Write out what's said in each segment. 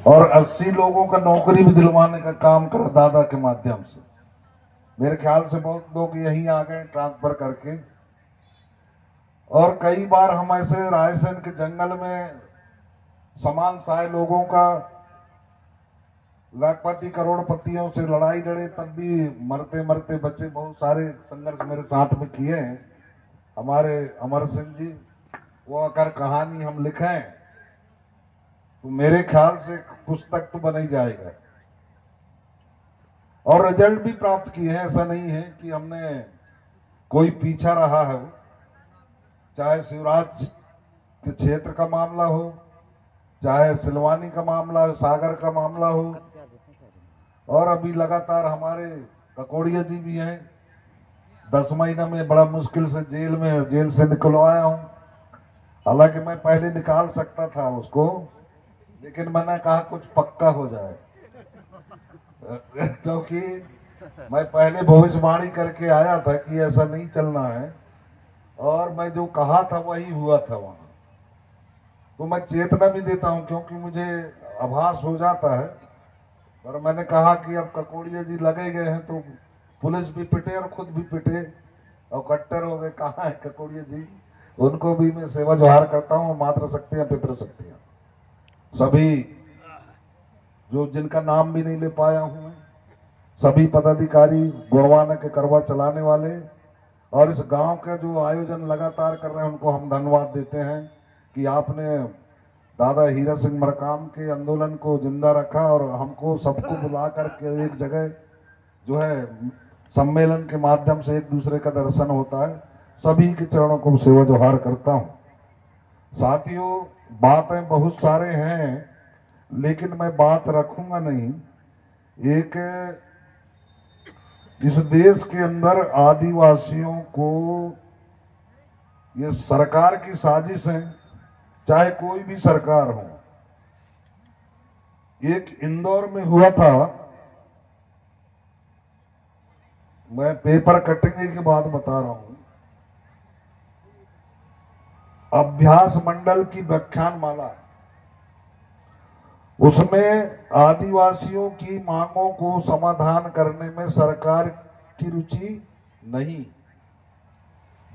और 80 लोगों का नौकरी भी दिलवाने का काम करा दादा के माध्यम से। मेरे ख्याल से बहुत लोग यहीं आ गए ट्रांसफर करके। और कई बार हम ऐसे रायसेन के जंगल में समान साय लोगों का लाखपति करोड़पतियों से लड़ाई लड़े, तब भी मरते मरते बच्चे बहुत सारे संघर्ष मेरे साथ में किए हैं। हमारे अमर सिंह जी, वो अगर कहानी हम लिखें तो मेरे ख्याल से पुस्तक तो बन ही जाएगा। और रिजल्ट भी प्राप्त किए हैं, ऐसा नहीं है कि हमने कोई पीछा रहा है। चाहे शिवराज के क्षेत्र का मामला हो, चाहे सिलवानी का मामला हो, सागर का मामला हो, और अभी लगातार हमारे ककोड़िया जी भी हैं। 10 महीना में बड़ा मुश्किल से जेल से निकलवाया हूं। हालांकि मैं पहले निकाल सकता था उसको, लेकिन मैंने कहा कुछ पक्का हो जाए क्योंकि मैं पहले भविष्यवाणी करके आया था कि ऐसा नहीं चलना है, और मैं जो कहा था वही हुआ था वहां। तो मैं चेतना भी देता हूं क्योंकि मुझे आभास हो जाता है। पर मैंने कहा कि अब ककोड़िया जी लगे गए हैं तो पुलिस भी पिटे और खुद भी पिटे और कट्टर हो गए। कहाँ है ककोड़िया जी? उनको भी मैं सेवा जोहार करता हूँ। मातृ शक्तियां पितृ शक्तियां सभी, जो जिनका नाम भी नहीं ले पाया हूं मैं, सभी पदाधिकारी गुणवान के करवा चलाने वाले, और इस गांव का जो आयोजन लगातार कर रहे हैं उनको हम धन्यवाद देते हैं कि आपने दादा हीरा सिंह मरकाम के आंदोलन को जिंदा रखा और हमको सबको बुला करके एक जगह जो है सम्मेलन के माध्यम से एक दूसरे का दर्शन होता है। सभी के चरणों को सेवा जोहार करता हूँ। साथियों, बातें बहुत सारे हैं, लेकिन मैं बात रखूंगा नहीं। एक, इस देश के अंदर आदिवासियों को ये सरकार की साजिश है, चाहे कोई भी सरकार हो। एक इंदौर में हुआ था, मैं पेपर कटने के बाद बता रहा हूं, अभ्यास मंडल की व्याख्यान माला, उसमें आदिवासियों की मांगों को समाधान करने में सरकार की रुचि नहीं।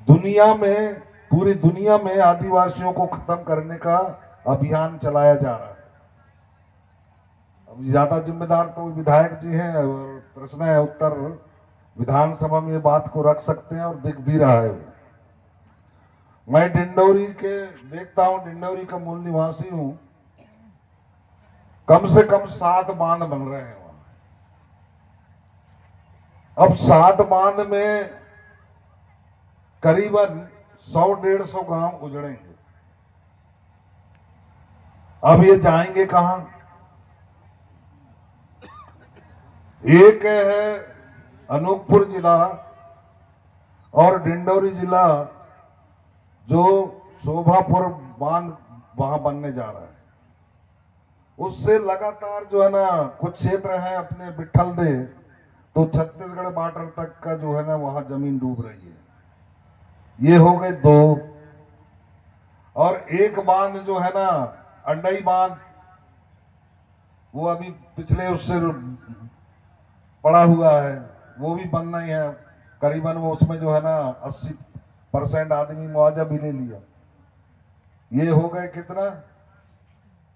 दुनिया में, पूरी दुनिया में आदिवासियों को खत्म करने का अभियान चलाया जा रहा है। अब ज्यादा जिम्मेदार तो विधायक जी हैं, और प्रश्न है उत्तर विधानसभा में ये बात को रख सकते हैं, और दिख भी रहा है। मैं डिंडौरी के देखता हूं, डिंडौरी का मूल निवासी हूं। कम से कम 7 बांध बन रहे हैं वहां। अब 7 बांध में करीबन 100-150 गांव उजड़ेंगे। अब ये जाएंगे कहां? एक है अनूपपुर जिला और डिंडौरी जिला, जो शोभापुर बांध वहां बनने जा रहा है। उससे लगातार जो है ना कुछ क्षेत्र है अपने बिठल दे, तो छत्तीसगढ़ बॉर्डर तक का जो है ना वहां जमीन डूब रही है। ये हो गए 2। और एक बांध जो है ना अंडई बांध, वो अभी पिछले उससे पड़ा हुआ है, वो भी बनना ही है। करीबन वो उसमें जो है ना 80% आदमी मुआवजा भी ले लिया। ये हो गए कितना?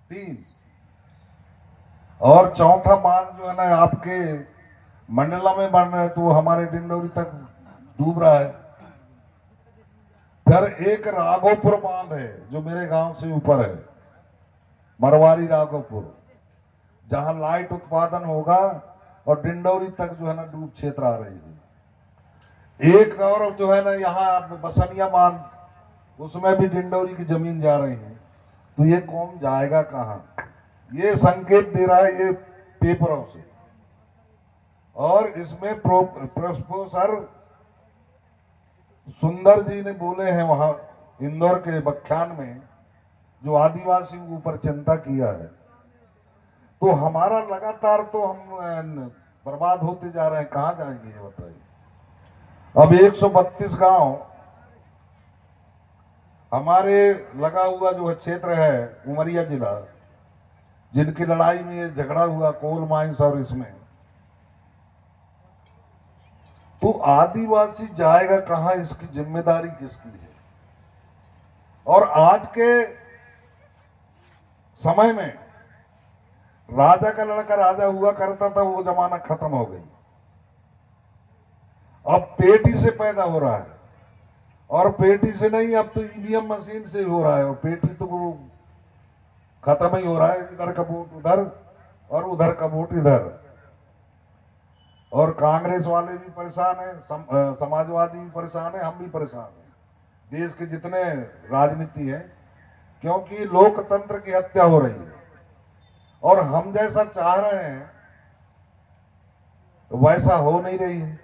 3। और चौथा बांध जो है ना आपके मंडला में बन रहा है, तो हमारे डिंडौरी तक डूब रहा है। फिर एक राघोपुर बांध है जो मेरे गांव से ऊपर है, मरवारी राघोपुर, जहां लाइट उत्पादन होगा और डिंडौरी तक जो है ना डूब क्षेत्र आ रही है। एक और जो है ना यहाँ बसनिया बांध, उसमें भी डिंडौरी की जमीन जा रही है। तो ये कौन जाएगा कहां? ये संकेत दे रहा है ये पेपरों से। और इसमें प्रोफेसर सुंदर जी ने बोले हैं वहां इंदौर के व्याख्यान में, जो आदिवासियों के ऊपर चिंता किया है। तो हमारा लगातार तो हम बर्बाद होते जा रहे हैं, कहां जाएंगे ये बताइए। अब 132 गांव हमारे लगा हुआ जो क्षेत्र है उमरिया जिला, जिनकी लड़ाई में ये झगड़ा हुआ कोल माइंस और इसमें, तो आदिवासी जाएगा कहां, इसकी जिम्मेदारी किसकी है? और आज के समय में राजा का लड़का राजा हुआ करता था, वो जमाना खत्म हो गई। अब पेटी से पैदा हो रहा है, और पेटी से नहीं, अब तो ईवीएम मशीन से हो रहा है, और पेटी तो वो खत्म ही हो रहा है। इधर का वोट उधर और उधर का वोट इधर। और कांग्रेस वाले भी परेशान है, समाजवादी भी परेशान है, हम भी परेशान हैं। देश के जितने राजनीति है, क्योंकि लोकतंत्र की हत्या हो रही है, और हम जैसा चाह रहे हैं वैसा हो नहीं रही है।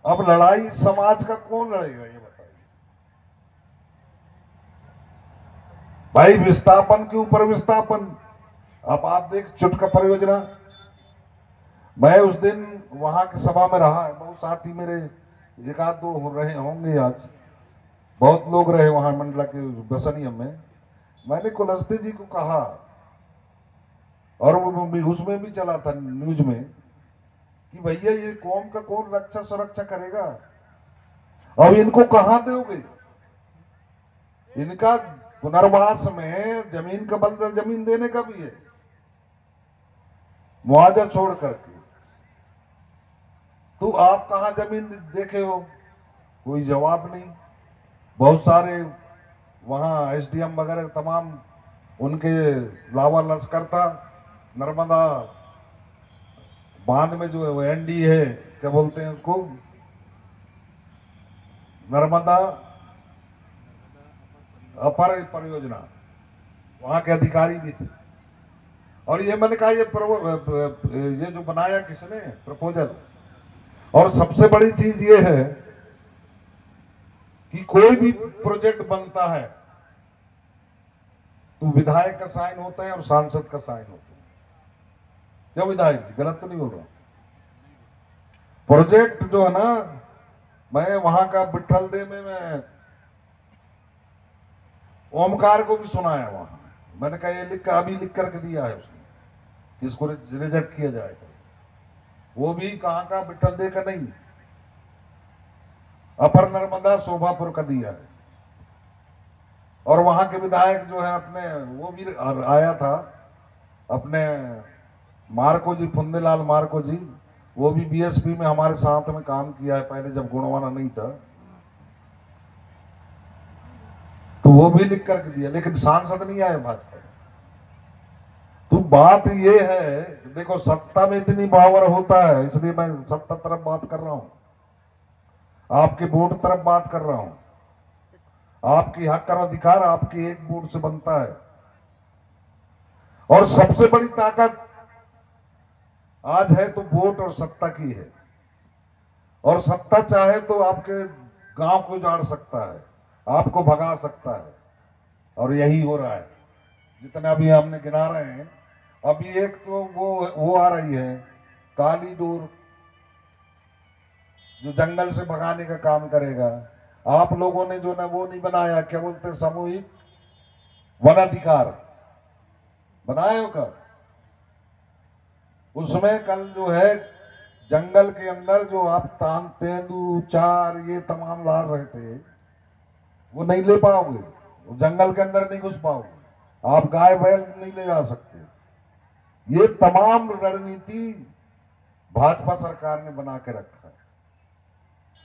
अब लड़ाई समाज का कौन लड़ेगा, ये बताइए भाई। विस्थापन के ऊपर विस्थापन। अब आप देख चुटका परियोजना, मैं उस दिन वहां की सभा में रहा है, बहुत साथी मेरे एक आध दो हो रहे होंगे, आज बहुत लोग रहे वहां मंडला के बसनियम में। मैंने कुलस्ते जी को कहा, और वो उसमें भी चला था न्यूज में, कि भैया ये कौम का कौन रक्षा सुरक्षा करेगा? अब इनको कहां दोगे? इनका पुनर्वास में जमीन का बंदर जमीन देने का भी है, मुआवजा छोड़ करके। तो आप कहां जमीन देखे हो? कोई जवाब नहीं। बहुत सारे वहां एसडीएम वगैरह तमाम उनके लावा लश्कर था। नर्मदा बांध में जो है वो एनडी है, क्या बोलते हैं उसको, नर्मदा अपर परियोजना, वहां के अधिकारी भी थे। और ये मैंने कहा ये जो बनाया किसने प्रपोजल। और सबसे बड़ी चीज ये है कि कोई भी प्रोजेक्ट बनता है तो विधायक का साइन होता है और सांसद का साइन होता है। क्या विधायक जी, गलत तो नहीं बोल रहा? प्रोजेक्ट जो है ना, मैं वहां का बिट्ठल दे में मैं ओमकार को भी सुनाया वहां। मैंने कहा ये अभी लिख करके दिया है उसने, इसको रिजेक्ट किया जाएगा। वो भी कहां का, बिट्ठल दे का नहीं, अपर नर्मदा शोभापुर का दिया है। और वहां के विधायक जो है अपने, वो भी आया था अपने मार्को जी, फुंदेलाल मार्को जी, वो भी बीएसपी में हमारे साथ में काम किया है पहले, जब गुणवाना नहीं था, तो वो भी लिख करके दिया। लेकिन सांसद नहीं आए भाजपा। तो बात ये है, देखो सत्ता में इतनी पावर होता है, इसलिए मैं सत्ता तरफ बात कर रहा हूं, आपके वोट तरफ बात कर रहा हूं। आपकी हक और अधिकार आपके एक वोट से बनता है। और सबसे बड़ी ताकत आज है तो वोट और सत्ता की है। और सत्ता चाहे तो आपके गांव को उजाड़ सकता है, आपको भगा सकता है, और यही हो रहा है। जितना भी हमने गिना रहे हैं, अभी एक तो वो आ रही है काली डोर, जो जंगल से भगाने का काम करेगा। आप लोगों ने जो ना वो नहीं बनाया, क्या बोलते, सामूहिक वन अधिकार बनाए हो कब? उसमें कल जो है जंगल के अंदर जो आप तेंदू चार ये तमाम ला रहे थे, वो नहीं ले पाओगे, जंगल के अंदर नहीं घुस पाओगे, आप गाय बैल नहीं ले जा सकते। ये तमाम रणनीति भाजपा सरकार ने बना के रखा है।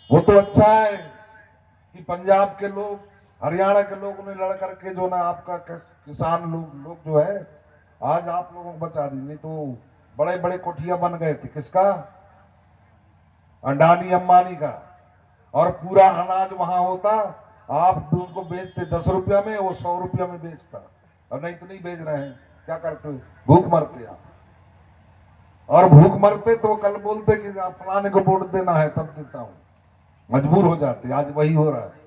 वो तो अच्छा है कि पंजाब के लोग, हरियाणा के लोगों ने लड़ करके जो ना आपका किसान लोग जो है आज आप लोगों को बचा दी। नहीं तो बड़े बड़े कोठिया बन गए थे, किसका, अंडानी अंबानी का। और पूरा अनाज वहां होता, आप उनको बेचते 10 रुपया में, वो 100 रुपया में बेचता। और नहीं तो नहीं बेच रहे हैं, क्या करते, भूख मरते आप। और भूख मरते तो कल बोलते कि आप फलाने को वोट देना है तब देता हूं, मजबूर हो जाते। आज वही हो रहा है।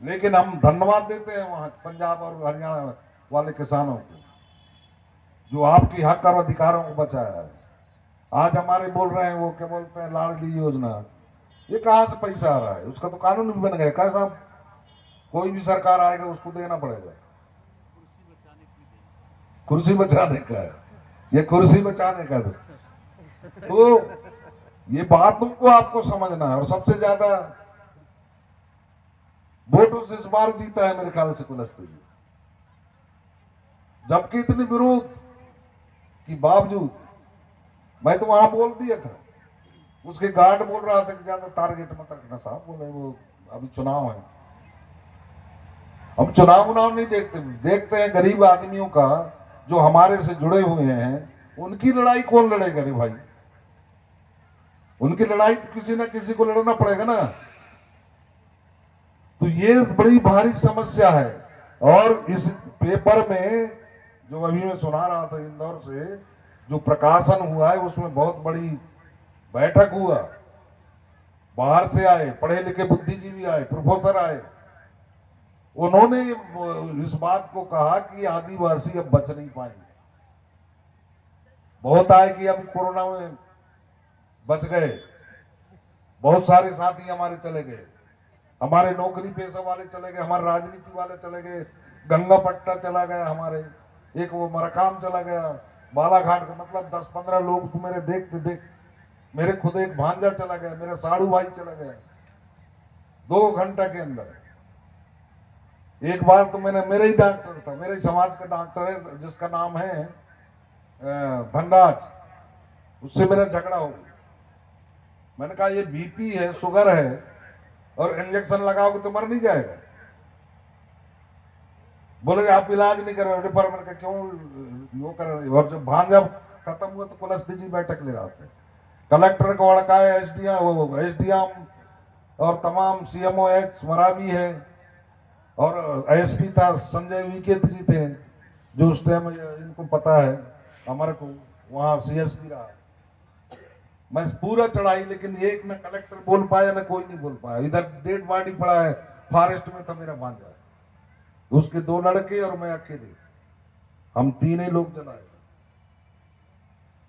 लेकिन हम धन्यवाद देते हैं वहां पंजाब और हरियाणा वाले किसानों को, जो आपकी हक और अधिकारों को बचाया है। आज हमारे बोल रहे हैं वो क्या बोलते हैं लाडली योजना, ये कहां से पैसा आ रहा है? उसका तो कानून भी बन गया। क्या साहब, कोई भी सरकार आएगा उसको देना पड़ेगा। कुर्सी बचाने का है, ये कुर्सी बचाने का है। तो ये बातों को आपको समझना है। और सबसे ज्यादा वोटों से इस बार जीता है मेरे ख्याल से कुलस्ते जी, जबकि इतनी विरोध के बावजूद। मैं तो वहां बोल दिया था, उसके गार्ड बोल रहा था कि ज्यादा टारगेट मत रखना साहब, बोले वो अभी चुनाव है। हम चुनाव उनाव नहीं देखते, देखते हैं गरीब आदमियों का जो हमारे से जुड़े हुए हैं, उनकी लड़ाई कौन लड़ेगा रे भाई? उनकी लड़ाई तो किसी ना किसी को लड़ना पड़ेगा ना। तो ये बड़ी भारी समस्या है। और इस पेपर में जो अभी मैं सुना रहा था इंदौर से जो प्रकाशन हुआ है, उसमें बहुत बड़ी बैठक हुआ, बाहर से आए पढ़े लिखे बुद्धिजीवी आए, प्रोफेसर आए। उन्होंने इस बात को कहा कि आदिवासी अब बच नहीं पाएंगे। बहुत आए कि अभी कोरोना में बच गए, बहुत सारे साथी हमारे चले गए, हमारे नौकरी पेशा वाले चले गए, हमारे राजनीति वाले चले गए, गंगा पट्टा चला गया, हमारे एक वो मरकाम चला गया, बालाघाट का, मतलब 10-15 लोग तो मेरे देखते देख, मेरे खुद एक भांजा चला गया, मेरा साड़ू भाई चला गया 2 घंटे के अंदर। एक बार तो मैंने, मेरे ही डॉक्टर था, मेरे ही समाज का डॉक्टर है जिसका नाम है धनराज, उससे मेरा झगड़ा हो गया। मैंने कहा ये बीपी है, शुगर है, और इंजेक्शन लगाओगे तो मर नहीं जाएगा। बोले आप इलाज नहीं कर रहे, डिपार्टमेंट का क्यों वो कर रहे? और जब भांजा खत्म हुआ तो कुलस्ते जी बैठक ले रहा था, कलेक्टर को अड़काए, एसडीएम और तमाम सीएमओ एक्स मरावी है, और एसपी था संजय विकेत जी थे, जो उस टाइम इनको पता है, हमारे को वहां सीएसपी रहा। मैं पूरा चढ़ाई, लेकिन एक न कलेक्टर बोल पाया न कोई नहीं बोल पाया। इधर डेड बॉडी पड़ा है, फॉरेस्ट में था मेरा भांजा, उसके 2 लड़के और मैं अकेले, हम 3 ही लोग जलाए।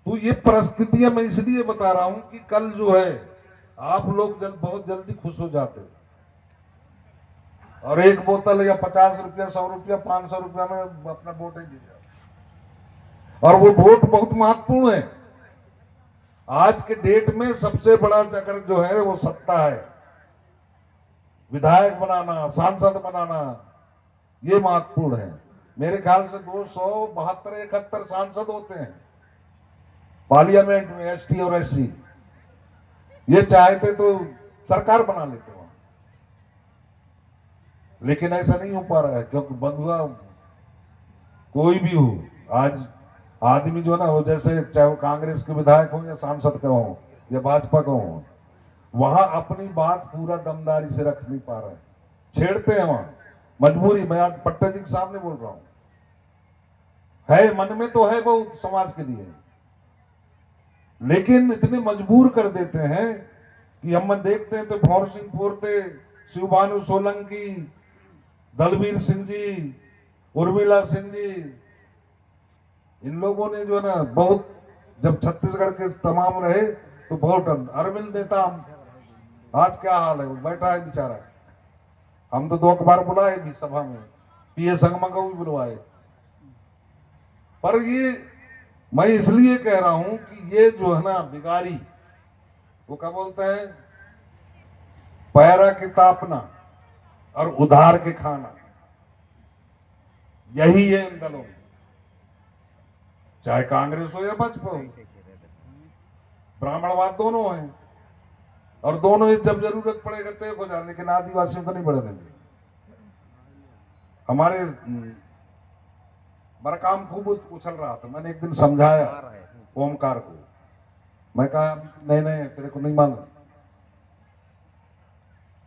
तो ये परिस्थितियां मैं इसलिए बता रहा हूं कि कल जो है आप लोग बहुत जल्दी खुश हो जाते हो, और एक बोतल या 50 रुपया, 100 रुपया, 500 रुपया में अपना वोट ही दे जाओ। और वो वोट बहुत महत्वपूर्ण है। आज के डेट में सबसे बड़ा चक्कर जो है वो सत्ता है, विधायक बनाना, सांसद बनाना, ये महत्वपूर्ण है। मेरे ख्याल से 272-71 सांसद होते हैं पार्लियामेंट में, एसटी और एससी। ये चाहते तो सरकार बना लेते वहां, लेकिन ऐसा नहीं हो पा रहा है, क्योंकि बंधुआ कोई भी हो, आज आदमी जो ना हो, जैसे चाहे वो कांग्रेस के विधायक हो या सांसद का हो या भाजपा का हो, वहां अपनी बात पूरा दमदारी से रख नहीं पा रहे, छेड़ते हैं वहां मजबूरी। मैं आज पट्टा जी के सामने बोल रहा हूं, है मन में तो है बहुत समाज के लिए, लेकिन इतने मजबूर कर देते हैं कि हम देखते हैं तो भौर सिंह पोरते, शिवभानु सोलंकी, दलबीर सिंह जी, उर्मिला सिंह जी, इन लोगों ने जो है ना बहुत, जब छत्तीसगढ़ के तमाम रहे तो बहुत। अरविंद नेता आज क्या हाल है, वो बैठा है बेचारा, हम तो 2 बार बुलाए भी सभा में, पीए संगमा को भी बुलवाए। पर ये मैं इसलिए कह रहा हूं कि ये जो है ना बिगाड़ी, वो क्या बोलते हैं, पैरा के तापना और उधार के खाना, यही है इन दलों में, चाहे कांग्रेस हो या भाजपा हो, ब्राह्मणवाद दोनों है, और दोनों ही जब जरूरत पड़ेगा तय हो जाए, लेकिन आदिवासियों को नहीं बढ़ने देंगे। हमारे मरकाम खूब उछल रहा था, मैंने एक दिन समझाया ओमकार को, मैं कहा नहीं नहीं तेरे को नहीं मालूम,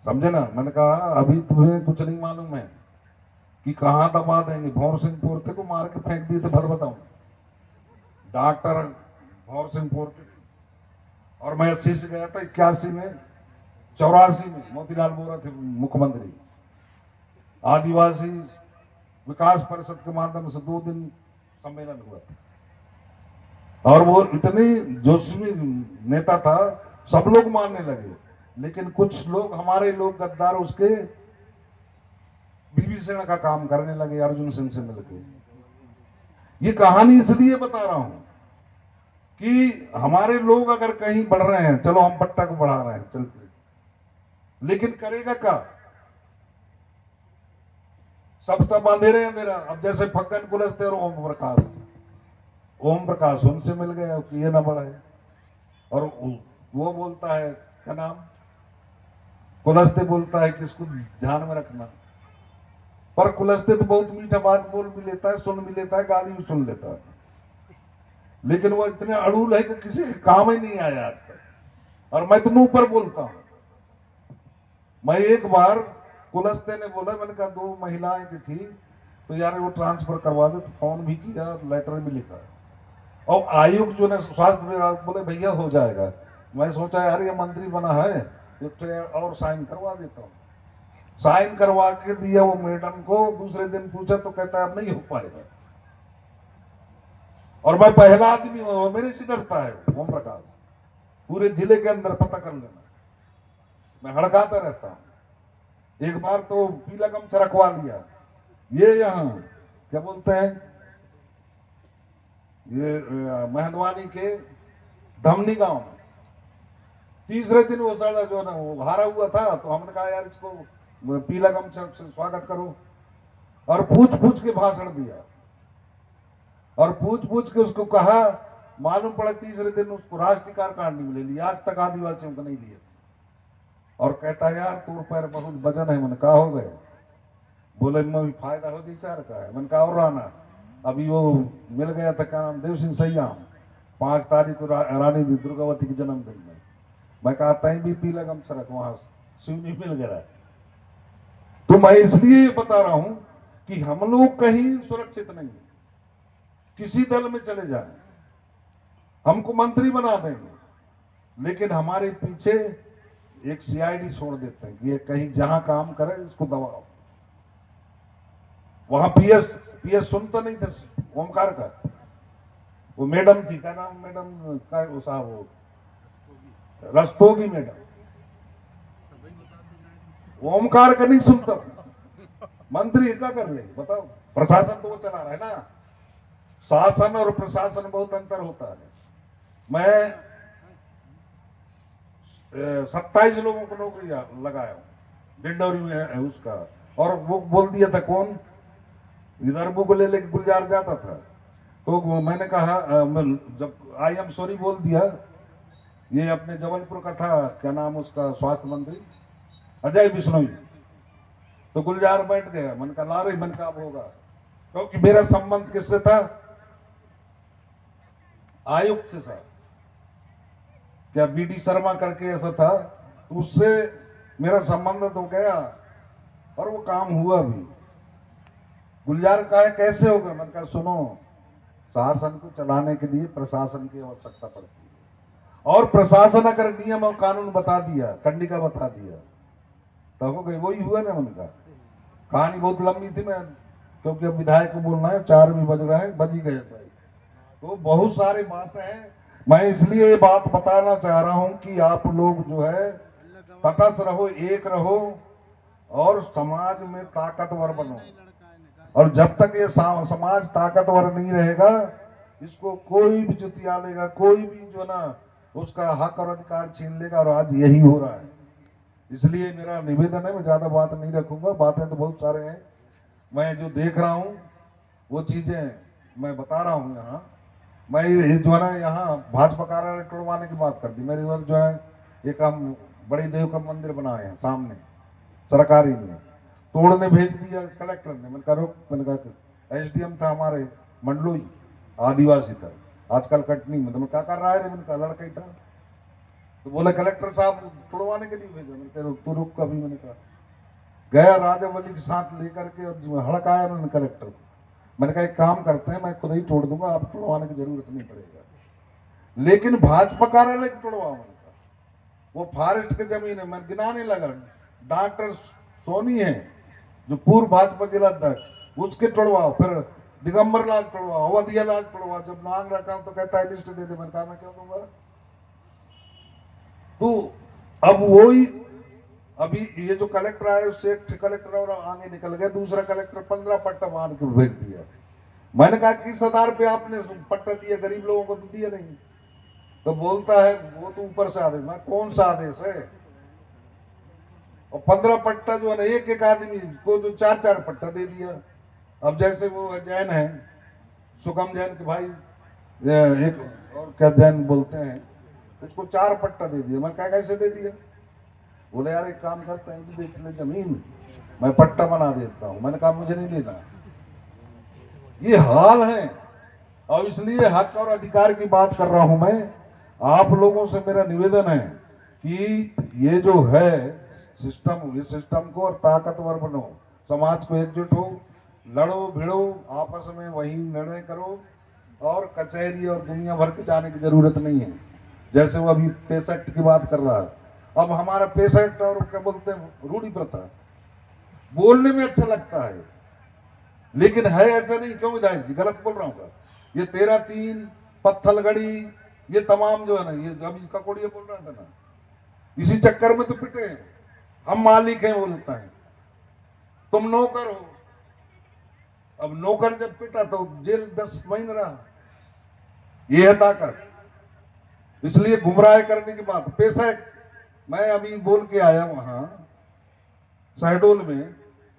समझे ना, मैंने कहा अभी तुम्हें कुछ नहीं मालूम है कि कहां दबा देंगे। भौर सिंह पोरते को मार के फेंक दिए थे, भर बताऊं, डॉक्टर भौर सिंह पोरते। और मैं 80 से गया था, 81 में, 84 में मोतीलाल वोरा थे मुख्यमंत्री। आदिवासी विकास परिषद के माध्यम से 2 दिन सम्मेलन हुआ था, और वो इतने जोशी नेता था, सब लोग मानने लगे, लेकिन कुछ लोग, हमारे लोग गद्दार, उसके विभीषण का काम करने लगे अर्जुन सिंह से मिलकर। ये कहानी इसलिए बता रहा हूं कि हमारे लोग अगर कहीं बढ़ रहे हैं, चलो हम पट्टा को बढ़ा रहे हैं चलते, लेकिन करेगा क्या? सब तब अंधेरे अंधेरा। अब जैसे फग्गन कुलस्ते और ओम प्रकाश उनसे मिल गया कि ये ना बढ़ाए, और वो बोलता है क्या नाम, कुलस्ते बोलता है कि इसको ध्यान में रखना। पर कुलस्ते तो बहुत मीठा बात बोल भी लेता है, सुन भी लेता है, गाली भी सुन लेता है, लेकिन वो इतने अड़ूल है कि किसी के काम ही नहीं आया आज तक। और मैं तो मुंह पर बोलता हूं। मैं एक बार कुलस्ते ने बोला, मैंने कहा 2 महिलाएं की थी तो यार वो ट्रांसफर करवा दे, तो फोन भी किया, लेटर भी लिखा, और आयुक्त जो ने स्वास्थ्य विभाग बोले भैया हो जाएगा। मैं सोचा यार ये मंत्री बना है तो और साइन करवा देता हूँ। साइन करवा के दिया वो मैडम को, दूसरे दिन पूछा तो कहता है अब नहीं हो पाएगा। और मैं पहला आदमी हूं, मेरे से डरता है ओम प्रकाश, पूरे जिले के अंदर पता कर लेना, मैं हड़काता रहता हूं। एक बार तो पीला गमछा रखवा लिया, ये यहाँ क्या बोलते हैं, ये मेहंदवानी के धमनी गांव में। तीसरे दिन वो साला जो ना वो हारा हुआ था, तो हमने कहा यार इसको पीला गमछा से स्वागत करो, और पूछ पूछ के भाषण दिया, और पूछ पूछ के उसको कहा। मालूम पड़ा तीसरे दिन उसको राष्ट्रीय कार्यकारिणी में ले लिया, आज तक आदिवासियों को नहीं लिए। और कहता यार तोर पैर बहुत वजन है। मैंने कहा हो गए, बोले मैं फायदा हो गई सर का है। मैंने कहा और रहना, अभी वो मिल गया था क्या नाम, देव सिंह सैयाम, 5 तारीख को रानी दुर्गावती के जन्मदिन में। मैं कहा तई भी पीला गमछा रख, वहां शिवनी मिल गया। तो मैं इसलिए बता रहा हूं कि हम लोग कहीं सुरक्षित नहीं है। किसी दल में चले जाएं, हमको मंत्री बना देंगे, लेकिन हमारे पीछे एक सीआईडी छोड़ देते हैं कि ये कहीं जहां काम करे इसको दबाओ। वहां पीएस सुनता नहीं था ओमकार का, वो मैडम थी, क्या नाम मैडम का, वो साहब वो रस्तोगी मैडम, ओमकार का नहीं सुनता। मंत्री क्या कर ले बताओ, प्रशासन तो वो चला रहा है ना। शासन और प्रशासन बहुत अंतर होता है। मैं 27 लोगों को नौकरी लगाया हूं डिंडौरी में है उसका, और वो बोल दिया था कौन, विदर्भ को ले लेके गुलजार जाता था, तो मैंने कहा जब आई एम सॉरी बोल दिया, ये अपने जबलपुर का था, क्या नाम उसका, स्वास्थ्य मंत्री अजय बिश्नोई, तो गुलजार बैठ गया। मैंने कहा ला रही, मैंने कहा अब होगा, क्योंकि मेरा संबंध किससे था, आयुक्त से साहब, क्या बीडी शर्मा करके ऐसा था, तो उससे मेरा संबंध तो गया, और वो काम हुआ भी। गुलजार का है कैसे होगा, मैंने कहा सुनो, शासन को चलाने के लिए प्रशासन की आवश्यकता पड़ती है, और प्रशासन अगर नियम और कानून बता दिया, कंडिका बता दिया, तब हो गई। वही हुआ ना। मैंने कहा कहानी बहुत लंबी थी, मैं क्योंकि अब विधायक को बोलना है, 4 भी बज रहे हैं, बज ही गए चाहिए, तो बहुत सारी बातें हैं। मैं इसलिए ये बात बताना चाह रहा हूं कि आप लोग जो है तटस्थ रहो, एक रहो, और समाज में ताकतवर बनो। और जब तक ये समाज ताकतवर नहीं रहेगा, इसको कोई भी जुतिया लेगा, कोई भी जो ना उसका हक और अधिकार छीन लेगा, और आज यही हो रहा है। इसलिए मेरा निवेदन है, मैं ज्यादा बात नहीं रखूंगा, बातें तो बहुत सारे हैं, मैं जो देख रहा हूं वो चीजें मैं बता रहा हूं। यहाँ मैं जो है ना, यहाँ भाजपा कार्यालय तोड़वाने की बात कर दी। मेरे इधर जो है एक हम बड़ी देव का मंदिर बनाए हैं सामने सरकारी में, तोड़ने भेज दिया कलेक्टर ने। मैंने कहा रुक, मैंने कहा एसडीएम था हमारे मंडलोई, आदिवासी था, आजकल कटनी में, तो मैं क्या कर रहा है, मैंने कहा लड़का ही था, तो बोले कलेक्टर साहब तोड़वाने के लिए भेजा। मैंने कहा तू रुक कभी, मैंने कहा गया राजावली के साथ लेकर के, और हड़काया उन्होंने कलेक्टर को। मैंने कहा एक काम करते हैं, मैं खुद ही तोड़ दूंगा, आप तोड़वाने की जरूरत नहीं पड़ेगा, लेकिन भाजपा कार्यालय को तोड़वाओ। मैंने कहा वो फॉरेस्ट की जमीन है, मैं गिनाने लगा। डॉक्टर सोनी है जो पूर्व भाजपा जिलाध्यक्ष, उसके तोड़वाओ, फिर दिगंबर लाल तोड़वाओ, अवधिया लाल तोड़वाओ। जब मांग रखा हूं तो कहता है लिस्ट दे दे। मैंने कहा मैं क्यों दूंगा। तो अब वही, अभी ये जो कलेक्टर आया उससे एक कलेक्टर और आगे निकल गया, दूसरा कलेक्टर 15 पट्टा मार के भेज दिया। मैंने कहा किस आधार पे आपने पट्टा दिया, गरीब लोगों को तो दिया नहीं। तो बोलता है वो तो ऊपर से आदेश। मैं कौन सा आदेश है? और 15 पट्टा जो है ना एक एक आदमी को जो 4-4 पट्टा दे दिया। अब जैसे वो जैन है, सुगम जैन के भाई, एक और क्या जैन बोलते हैं, उसको 4 पट्टा दे दिया। मैं क्या कैसे दे दिया? बोले यार एक काम करते हैं कि देख ले जमीन, मैं पट्टा बना देता हूं। मैंने कहा मुझे नहीं लेना। ये हाल है। और इसलिए हक और अधिकार की बात कर रहा हूं मैं। आप लोगों से मेरा निवेदन है कि ये जो है सिस्टम, इस सिस्टम को और ताकतवर बनो, समाज को एकजुट हो, लड़ो भिड़ो, आपस में वही निर्णय करो, और कचहरी और दुनिया भर के जाने की जरूरत नहीं है। जैसे वो अभी पेश एक्ट की बात कर रहा है, अब हमारा पेश एक्ट और क्या बोलते हैं रूढ़ी प्रथा, बोलने में अच्छा लगता है लेकिन है ऐसा नहीं। क्यों विधायक जी गलत बोल रहा हूँ? ये 13-3 पत्थलगड़ी, ये तमाम जो है ना, ये अभी ककोड़िया बोल रहा था ना, इसी चक्कर में तो पिटे हैं। हम मालिक हैं बोलता है, तुम नौकर हो। अब नौकर जब पिटा तो जेल 10 महीने रहा। ये है ताकत। इसलिए गुमराह करने की बात। पेशा मैं अभी बोल के आया वहां शहडोल में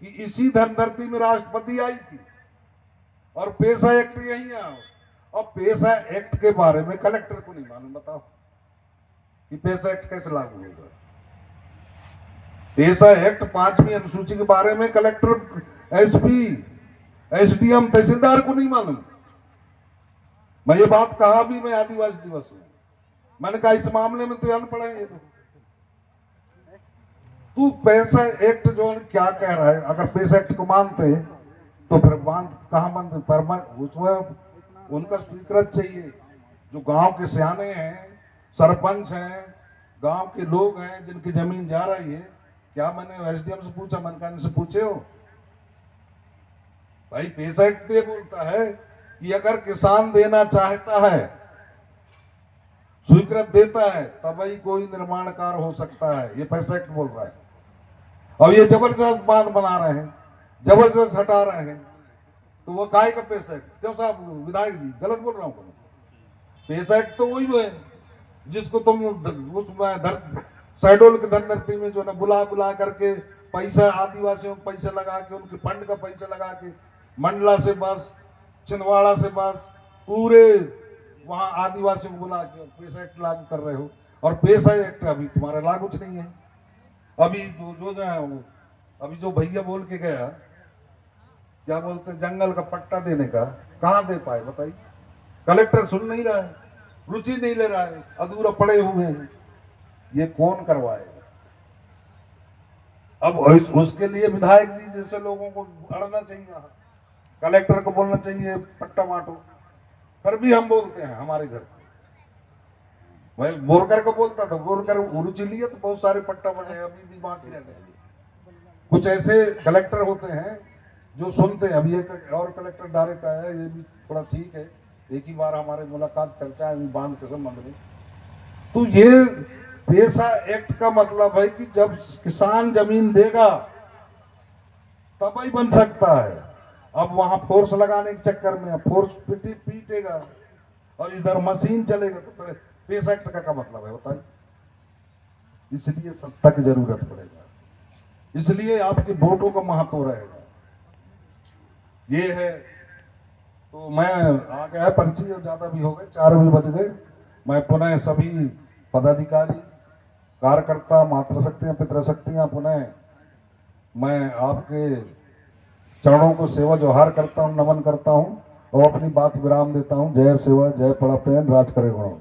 कि इसी धनधरती में राष्ट्रपति आई थी और पेशा एक्ट यही आओ। और पेशा एक्ट के बारे में कलेक्टर को नहीं मालूम। बताओ कि पेशा एक्ट कैसे लागू होगा? पेशा एक्ट 5वीं अनुसूची के बारे में कलेक्टर, एसपी, एसडीएम, तहसीलदार को नहीं मालूम। मैं ये बात कहा भी मैं आदिवासी दिवस में। मैंने कहा इस मामले में तो अनपढ़ है। तू पेशा एक्ट जो क्या कह रहा है, अगर पेशा एक्ट को मानते तो फिर बांध कहां बंद पर उसमें उनका स्वीकृत चाहिए। जो गांव के सियाने हैं, सरपंच हैं, गांव के लोग हैं जिनकी जमीन जा रही है। क्या मैंने एसडीएम से पूछा, मनकान से पूछे हो भाई? पेशा एक्ट ये बोलता है कि अगर किसान देना चाहता है, स्वीकृत देता है, तब ही कोई निर्माणकार हो सकता है। ये पेशा एक्ट बोल रहा है। और ये जबरदस्त बांध बना रहे हैं, जबरदस्त हटा रहे हैं, तो वो काय का पेशा एक्ट? क्यों साहब विधायक जी गलत बोल रहा हूँ? पेशा एक्ट तो वही है जिसको तुम उसमें शहडोल के धनधरती में जो ना बुला बुला करके पैसा, आदिवासियों को पैसा लगा के, उनके फंड का पैसा लगा के, मंडला से बस, छिंदवाड़ा से बस, पूरे वहां आदिवासियों को बुला के पेशा एक्ट लागू कर रहे हो। और पेशा एक्ट अभी तुम्हारा लागू नहीं है। अभी जो है अभी जो भैया बोल के गया, क्या बोलते हैं, जंगल का पट्टा देने का, कहां दे पाए बताइए? कलेक्टर सुन नहीं रहा है, रुचि नहीं ले रहा है, अधूरा पड़े हुए हैं। ये कौन करवाएगा? अब उसके लिए विधायक जी जैसे लोगों को अड़ना चाहिए, कलेक्टर को बोलना चाहिए पट्टा बांटो। पर भी हम बोलते हैं हमारे घर मैं बोरकर को बोलता था, बोरकर रुचि लिए तो बहुत सारे पट्टा बने, अभी भी बाकी रह गए। कुछ ऐसे कलेक्टर होते हैं जो सुनते हैं। अभी एक और कलेक्टर डायरेक्ट आया, ये भी थोड़ा ठीक है, एक ही बार हमारे मुलाकात चर्चा है बांध के संबंध में। तो ये पेशा एक्ट का मतलब है कि जब किसान जमीन देगा तब ही बन सकता है। अब वहां फोर्स लगाने के चक्कर में फोर्स पीटेगा और इधर मशीन चलेगा, तो फिर पेशा एक्ट का क्या मतलब है बताइए? इसलिए सत्ता की जरूरत पड़ेगा, इसलिए आपके वोटों का महत्व रहेगा। ये है। तो मैं आ गया पर्ची, और ज्यादा भी हो गए, 4 भी बज गए। मैं पुनः सभी पदाधिकारी, कार्यकर्ता, मातृशक्तियां, पितृशक्तियां, पुनः मैं आपके चरणों को सेवा जोहार करता हूं, नमन करता हूं और अपनी बात विराम देता हूं। जय सेवा, जय पड़ा पेन, राज करे गुणों।